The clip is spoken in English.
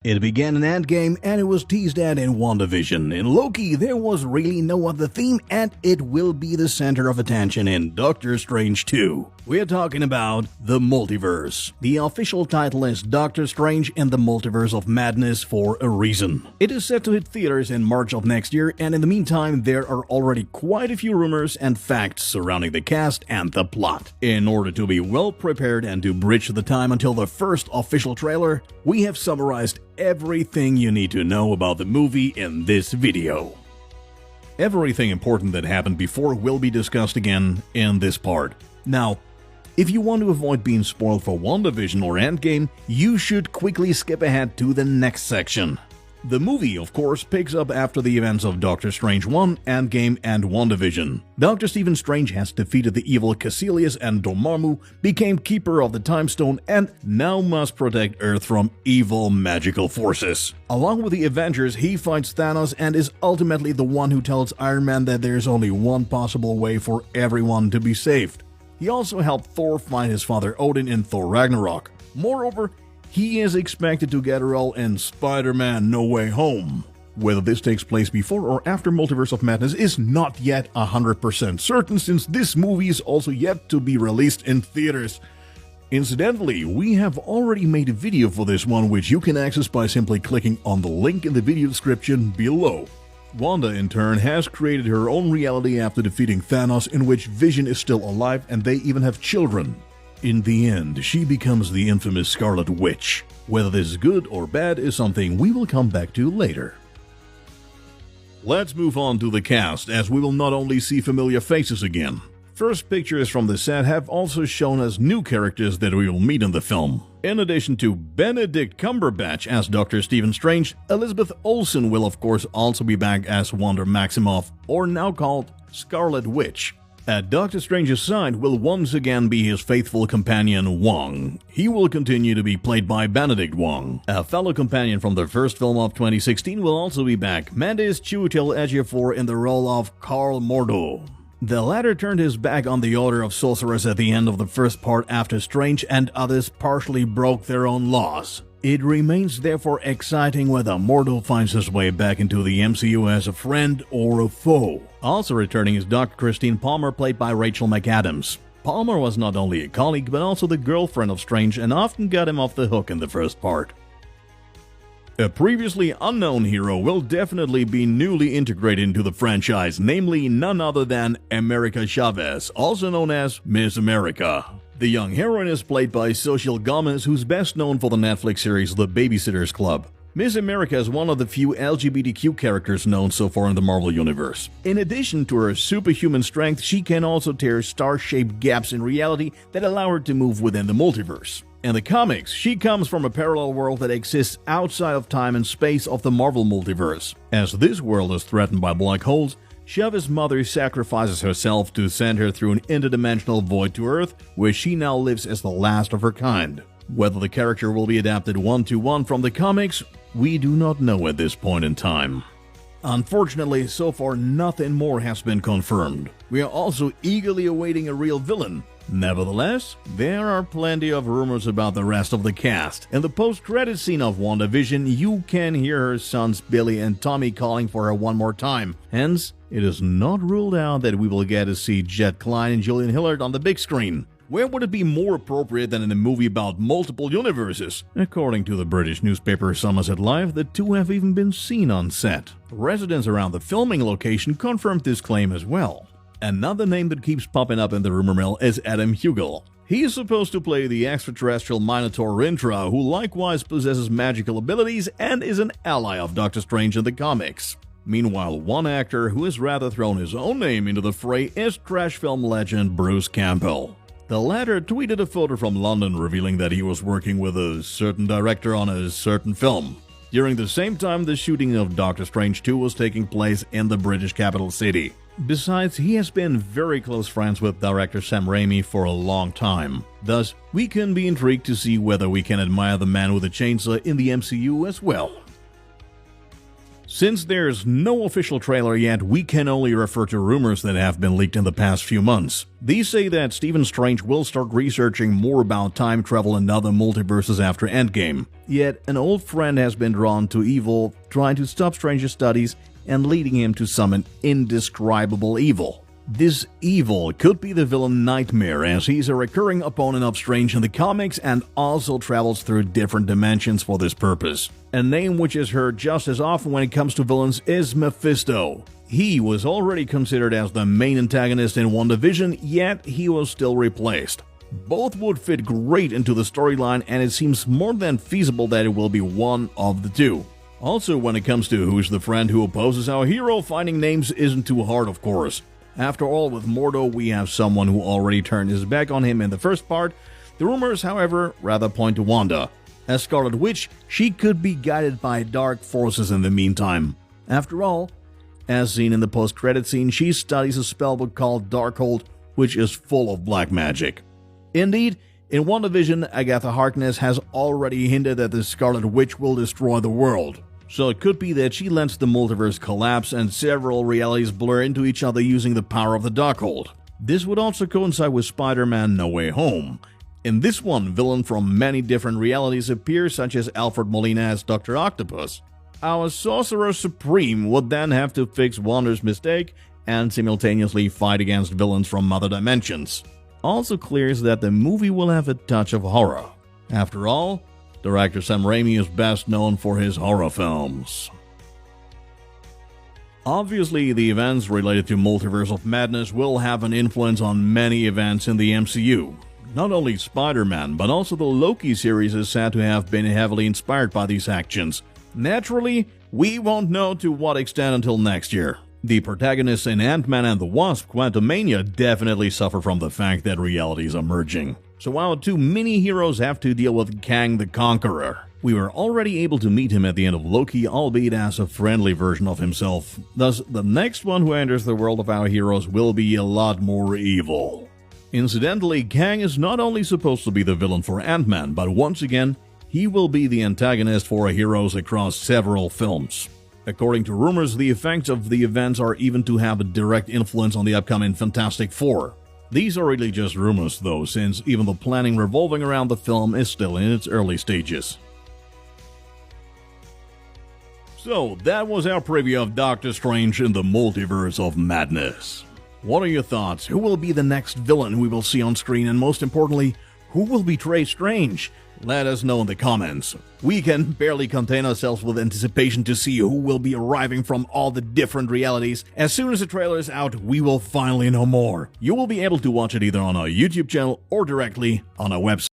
It began in Endgame and it was teased at in WandaVision. In Loki, there was really no other theme and it will be the center of attention in Doctor Strange 2. We're talking about the multiverse. The official title is Doctor Strange and the Multiverse of Madness for a reason. It is set to hit theaters in March of next year, and in the meantime there are already quite a few rumors and facts surrounding the cast and the plot. In order to be well prepared and to bridge the time until the first official trailer, we have summarized everything you need to know about the movie in this video. Everything important that happened before will be discussed again in this part. Now, if you want to avoid being spoiled for WandaVision or Endgame, you should quickly skip ahead to the next section. The movie, of course, picks up after the events of Doctor Strange 1, Endgame, and WandaVision. Dr. Stephen Strange has defeated the evil Caecilius and Dormammu, became Keeper of the Time Stone, and now must protect Earth from evil magical forces. Along with the Avengers, he fights Thanos and is ultimately the one who tells Iron Man that there's only one possible way for everyone to be saved. He also helped Thor find his father Odin in Thor Ragnarok. Moreover, he is expected to get a role in Spiderman No Way Home. Whether this takes place before or after Multiverse of Madness is not yet 100% certain, since this movie is also yet to be released in theaters. Incidentally, we have already made a video for this one, which you can access by simply clicking on the link in the video description below. Wanda, in turn, has created her own reality after defeating Thanos, in which Vision is still alive and they even have children. In the end, she becomes the infamous Scarlet Witch. Whether this is good or bad is something we will come back to later. Let's move on to the cast, as we will not only see familiar faces again. First pictures from the set have also shown us new characters that we will meet in the film. In addition to Benedict Cumberbatch as Dr. Stephen Strange, Elizabeth Olsen will of course also be back as Wanda Maximoff, or now called Scarlet Witch. At Doctor Strange's side will once again be his faithful companion Wong. He will continue to be played by Benedict Wong. A fellow companion from the first film of 2016 will also be back, Mandis Chiwetel Ejiofor in the role of Karl Mordo. The latter turned his back on the Order of Sorcerers at the end of the first part after Strange and others partially broke their own laws. It remains therefore exciting whether Mordo finds his way back into the MCU as a friend or a foe. Also returning is Dr. Christine Palmer, played by Rachel McAdams. Palmer was not only a colleague but also the girlfriend of Strange and often got him off the hook in the first part. A previously unknown hero will definitely be newly integrated into the franchise, namely none other than America Chavez, also known as Miss America. The young heroine is played by Xochitl Gomez, who's best known for the Netflix series The Babysitter's Club. Miss America is one of the few LGBTQ characters known so far in the Marvel Universe. In addition to her superhuman strength, she can also tear star-shaped gaps in reality that allow her to move within the multiverse. In the comics, she comes from a parallel world that exists outside of time and space of the Marvel Multiverse. As this world is threatened by black holes, Chavez's mother sacrifices herself to send her through an interdimensional void to Earth, where she now lives as the last of her kind. Whether the character will be adapted one-to-one from the comics, we do not know at this point in time. Unfortunately, so far nothing more has been confirmed. We are also eagerly awaiting a real villain. Nevertheless, there are plenty of rumors about the rest of the cast. In the post-credits scene of WandaVision, you can hear her sons Billy and Tommy calling for her one more time. Hence, it is not ruled out that we will get to see Jet Klein and Julian Hillard on the big screen. Where would it be more appropriate than in a movie about multiple universes? According to the British newspaper Somerset Live, the two have even been seen on set. Residents around the filming location confirmed this claim as well. Another name that keeps popping up in the rumor mill is Adam Hugel. He is supposed to play the extraterrestrial Minotaur Rintrah, who likewise possesses magical abilities and is an ally of Doctor Strange in the comics. Meanwhile, one actor who has rather thrown his own name into the fray is trash film legend Bruce Campbell. The latter tweeted a photo from London revealing that he was working with a certain director on a certain film. During the same time, the shooting of Doctor Strange 2 was taking place in the British capital city. Besides, he has been very close friends with director Sam Raimi for a long time. Thus, we can be intrigued to see whether we can admire the man with a chainsaw in the MCU as well. Since there's no official trailer yet, we can only refer to rumors that have been leaked in the past few months. These say that Stephen Strange will start researching more about time travel and other multiverses after Endgame. Yet, an old friend has been drawn to evil, trying to stop Strange's studies and leading him to summon indescribable evil. This evil could be the villain Nightmare, as he's a recurring opponent of Strange in the comics and also travels through different dimensions for this purpose. A name which is heard just as often when it comes to villains is Mephisto. He was already considered as the main antagonist in WandaVision, yet he was still replaced. Both would fit great into the storyline, and it seems more than feasible that it will be one of the two. Also, when it comes to who's the friend who opposes our hero, finding names isn't too hard, of course. After all, with Mordo, we have someone who already turned his back on him in the first part. The rumors, however, rather point to Wanda. As Scarlet Witch, she could be guided by dark forces in the meantime. After all, as seen in the post-credit scene, she studies a spellbook called Darkhold, which is full of black magic. Indeed, in WandaVision, Agatha Harkness has already hinted that the Scarlet Witch will destroy the world. So it could be that she lets the multiverse collapse and several realities blur into each other using the power of the Darkhold. This would also coincide with Spider-Man No Way Home. In this one, villains from many different realities appear, such as Alfred Molina as Dr. Octopus. Our Sorcerer Supreme would then have to fix Wanda's mistake and simultaneously fight against villains from other dimensions. Also clears that the movie will have a touch of horror. After all, director Sam Raimi is best known for his horror films. Obviously, the events related to Multiverse of Madness will have an influence on many events in the MCU. Not only Spider-Man, but also the Loki series is said to have been heavily inspired by these actions. Naturally, we won't know to what extent until next year. The protagonists in Ant-Man and the Wasp: Quantumania definitely suffer from the fact that realities are merging. So our two mini-heroes have to deal with Kang the Conqueror. We were already able to meet him at the end of Loki, albeit as a friendly version of himself. Thus, the next one who enters the world of our heroes will be a lot more evil. Incidentally, Kang is not only supposed to be the villain for Ant-Man, but once again, he will be the antagonist for our heroes across several films. According to rumors, the effects of the events are even to have a direct influence on the upcoming Fantastic Four. These are really just rumors though, since even the planning revolving around the film is still in its early stages. So, that was our preview of Doctor Strange in the Multiverse of Madness. What are your thoughts? Who will be the next villain we will see on screen, and most importantly, who will betray Strange? Let us know in the comments. We can barely contain ourselves with anticipation to see who will be arriving from all the different realities. As soon as the trailer is out, we will finally know more. You will be able to watch it either on our YouTube channel or directly on our website.